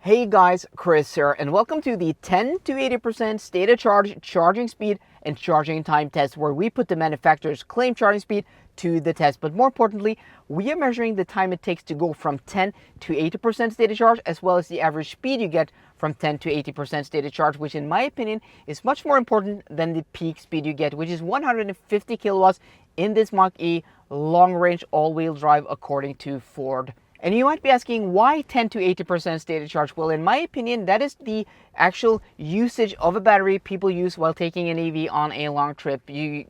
Hey guys, Chris here, and welcome to the 10 to 80% state of charge charging speed and charging time test, where we put the manufacturer's claimed charging speed to the test. But more importantly, we are measuring the time it takes to go from 10 to 80% state of charge, as well as the average speed you get from 10 to 80% state of charge, which in my opinion is much more important than the peak speed you get, which is 150 kilowatts in this Mach-E long-range all-wheel drive according to Ford. And you might be asking, why 10 to 80% state of charge? Well, in my opinion, that is the actual usage of a battery people use while taking an EV on a long trip. You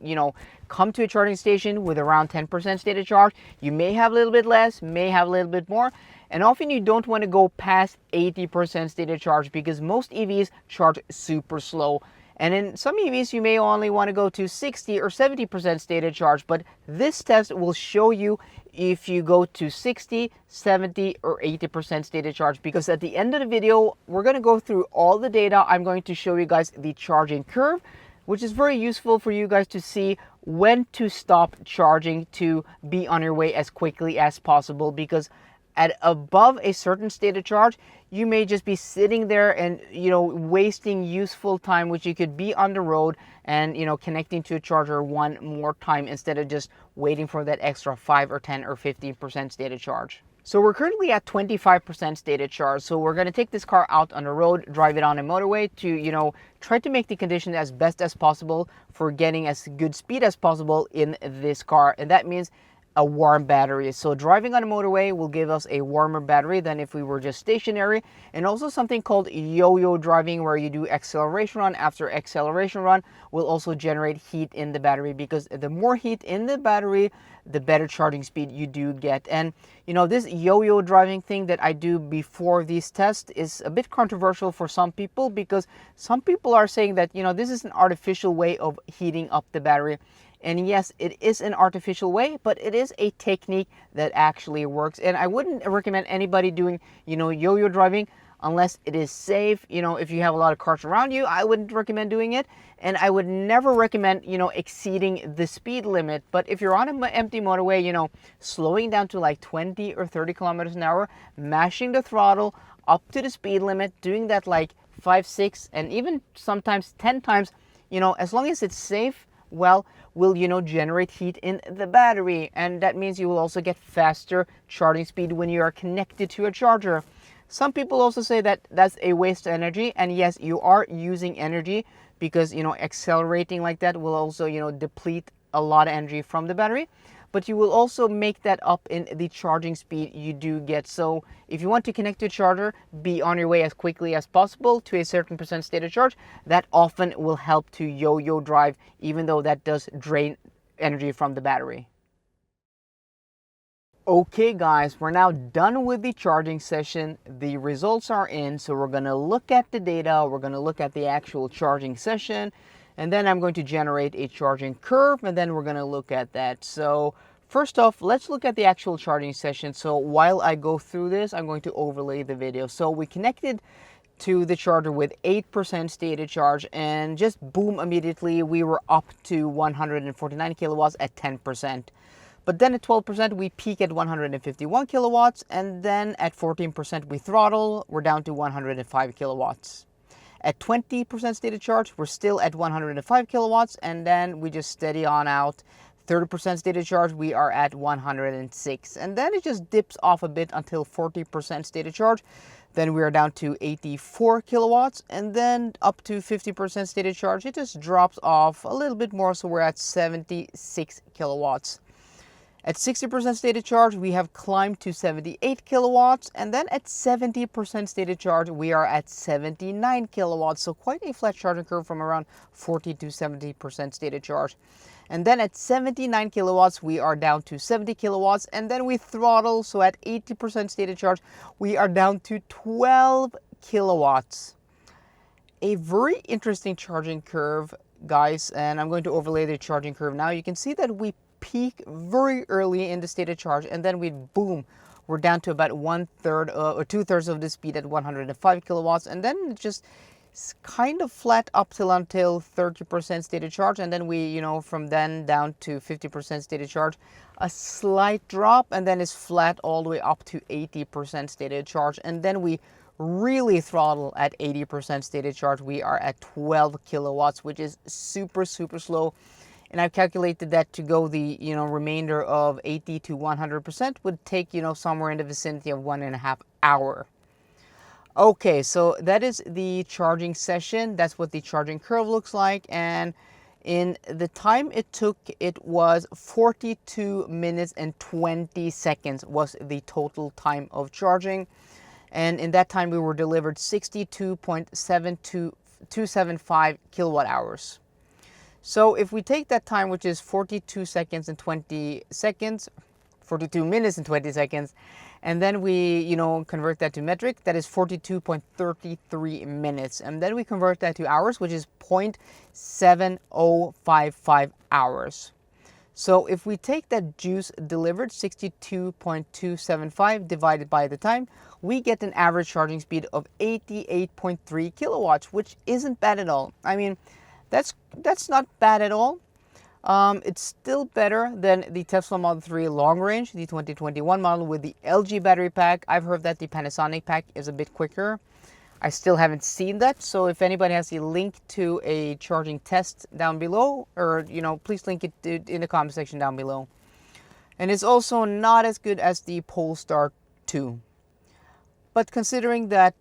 come to a charging station with around 10% state of charge. You may have a little bit less, may have a little bit more. And often you don't want to go past 80% state of charge because most EVs charge super slow. And in some EVs, you may only want to go to 60 or 70% state of charge, but this test will show you if you go to 60, 70, or 80% state of charge, because at the end of the video, we're going to go through all the data. I'm going to show you guys the charging curve, which is very useful for you guys to see when to stop charging to be on your way as quickly as possible, because at above a certain state of charge, you may just be sitting there and, wasting useful time, which you could be on the road and, connecting to a charger one more time instead of just waiting for that extra 5 or 10 or 15% state of charge. So we're currently at 25% state of charge. So we're going to take this car out on the road, drive it on a motorway to, try to make the conditions as best as possible for getting as good speed as possible in this car. And that means a warm battery. So driving on a motorway will give us a warmer battery than if we were just stationary, and also something called yo-yo driving, where you do acceleration run after acceleration run, will also generate heat in the battery, because the more heat in the battery, the better charging speed you do get. And this yo-yo driving thing that I do before these tests is a bit controversial for some people, because some people are saying that this is an artificial way of heating up the battery. And yes, it is an artificial way, but it is a technique that actually works. And I wouldn't recommend anybody doing, yo-yo driving unless it is safe. If you have a lot of cars around you, I wouldn't recommend doing it. And I would never recommend, exceeding the speed limit. But if you're on an empty motorway, slowing down to like 20 or 30 kilometers an hour, mashing the throttle up to the speed limit, doing that like 5, 6, and even sometimes 10 times, as long as it's safe, will generate heat in the battery, and that means you will also get faster charging speed when you are connected to a charger. Some people also say that that's a waste of energy, and yes, you are using energy, because accelerating like that will also deplete a lot of energy from the battery, but you will also make that up in the charging speed you do get. So if you want to connect to a charger, be on your way as quickly as possible to a certain percent state of charge. That often will help to yo-yo drive, even though that does drain energy from the battery. Okay guys, we're now done with the charging session. The results are in, so we're going to look at the data, we're going to look at the actual charging session, and then I'm going to generate a charging curve, and then we're going to look at that. So first off, let's look at the actual charging session. So while I go through this, I'm going to overlay the video. So we connected to the charger with 8% state of charge, and just boom, immediately we were up to 149 kilowatts at 10%. But then at 12%, we peak at 151 kilowatts, and then at 14%, we throttle, we're down to 105 kilowatts. At 20% state of charge, we're still at 105 kilowatts, and then we just steady on out. 30% state of charge, we are at 106, and then it just dips off a bit until 40% state of charge. Then we are down to 84 kilowatts, and then up to 50% state of charge, it just drops off a little bit more, so we're at 76 kilowatts. At 60% state of charge, we have climbed to 78 kilowatts, and then at 70% state of charge, we are at 79 kilowatts. So quite a flat charging curve from around 40 to 70% state of charge. And then at 79 kilowatts, we are down to 70 kilowatts, and then we throttle. So at 80% state of charge, we are down to 12 kilowatts. A very interesting charging curve, guys, and I'm going to overlay the charging curve now. You can see that we peak very early in the state of charge, and then we boom, we're down to about 1/3 or 2/3 of the speed at 105 kilowatts, and then it just kind of flat up until 30% state of charge, and then we from then down to 50% state of charge, a slight drop, and then it's flat all the way up to 80% state of charge, and then we really throttle at 80% stated charge, we are at 12 kilowatts, which is super slow. And I've calculated that to go the remainder of 80 to 100% would take somewhere in the vicinity of 1.5 hours. Okay, so that is the charging session. That's what the charging curve looks like. And in the time it took, it was 42 minutes and 20 seconds was the total time of charging. And in that time, we were delivered 62.7275 kilowatt hours. So if we take that time, which is 42 seconds and 20 seconds, 42 minutes and 20 seconds, and then we, convert that to metric, that is 42.33 minutes. And then we convert that to hours, which is 0.7055 hours. So if we take that juice delivered, 62.275 divided by the time, we get an average charging speed of 88.3 kilowatts, which isn't bad at all. I mean, that's not bad at all. It's still better than the Tesla Model 3 long range, the 2021 model with the LG battery pack. I've heard that the Panasonic pack is a bit quicker. I still haven't seen that, so if anybody has a link to a charging test down below, or please link it in the comment section down below. And it's also not as good as the Polestar 2. But considering that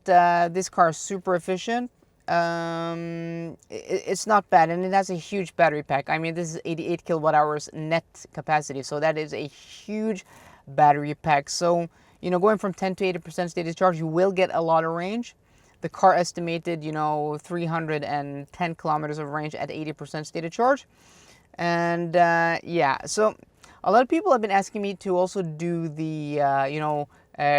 this car is super efficient, it's not bad, and it has a huge battery pack. I mean, this is 88 kilowatt hours net capacity, so that is a huge battery pack. So, going from 10 to 80% stated charge, you will get a lot of range. The car estimated, 310 kilometers of range at 80% stated charge. And yeah, so a lot of people have been asking me to also do the,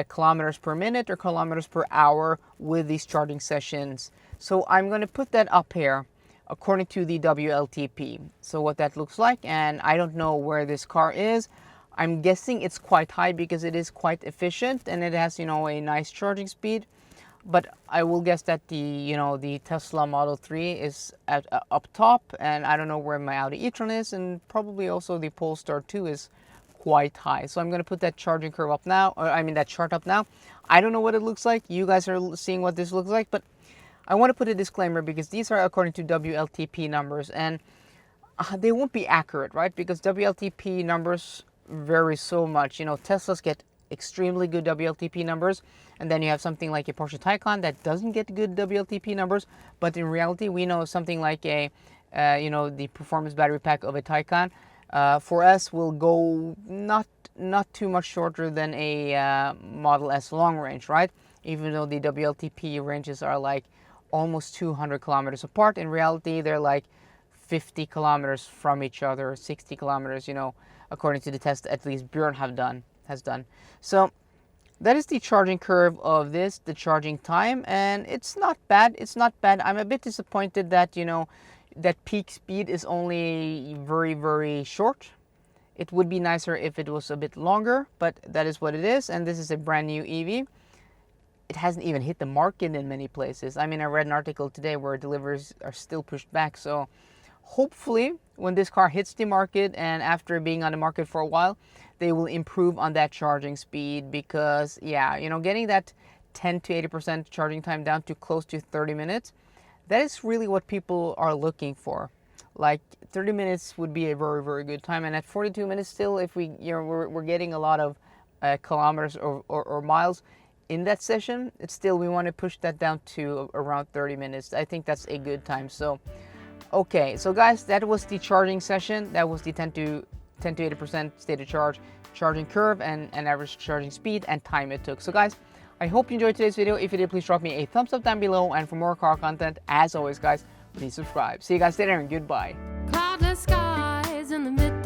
kilometers per minute or kilometers per hour with these charging sessions. So I'm going to put that up here according to the WLTP. So what that looks like, and I don't know where this car is. I'm guessing it's quite high because it is quite efficient and it has, a nice charging speed. But I will guess that the Tesla Model 3 is at up top, and I don't know where my Audi e-tron is, and probably also the Polestar 2 is quite high. So I'm going to put that charging curve up now, that chart up now. I don't know what it looks like. You guys are seeing what this looks like, but I want to put a disclaimer because these are according to WLTP numbers, and they won't be accurate, right? Because WLTP numbers vary so much. Teslas get extremely good WLTP numbers, and then you have something like a Porsche Taycan that doesn't get good WLTP numbers, but in reality we know something like the performance battery pack of a Taycan for us will go not too much shorter than a Model S long range, right? Even though the WLTP ranges are like almost 200 kilometers apart, in reality they're like 50 kilometers from each other, 60 kilometers, according to the test at least Björn has done. So that is the charging curve of this, the charging time, and it's not bad. I'm a bit disappointed that that peak speed is only very short. It would be nicer if it was a bit longer, but that is what it is. And this is a brand new EV. It hasn't even hit the market in many places. I mean, I read an article today where deliveries are still pushed back. So hopefully when this car hits the market, and after being on the market for a while, they will improve on that charging speed, because getting that 10 to 80% charging time down to close to 30 minutes, that is really what people are looking for. Like 30 minutes would be a very good time, and at 42 minutes still, if we're getting a lot of kilometers or miles in that session, it's still, we want to push that down to around 30 minutes. I think that's a good time. So okay, so guys, that was the charging session. That was the 10 to 80% stated charge, charging curve, and average charging speed and time it took. So guys, I hope you enjoyed today's video. If you did, please drop me a thumbs up down below, and for more car content, as always guys, please subscribe. See you guys later, and goodbye. Cloudless skies in the mid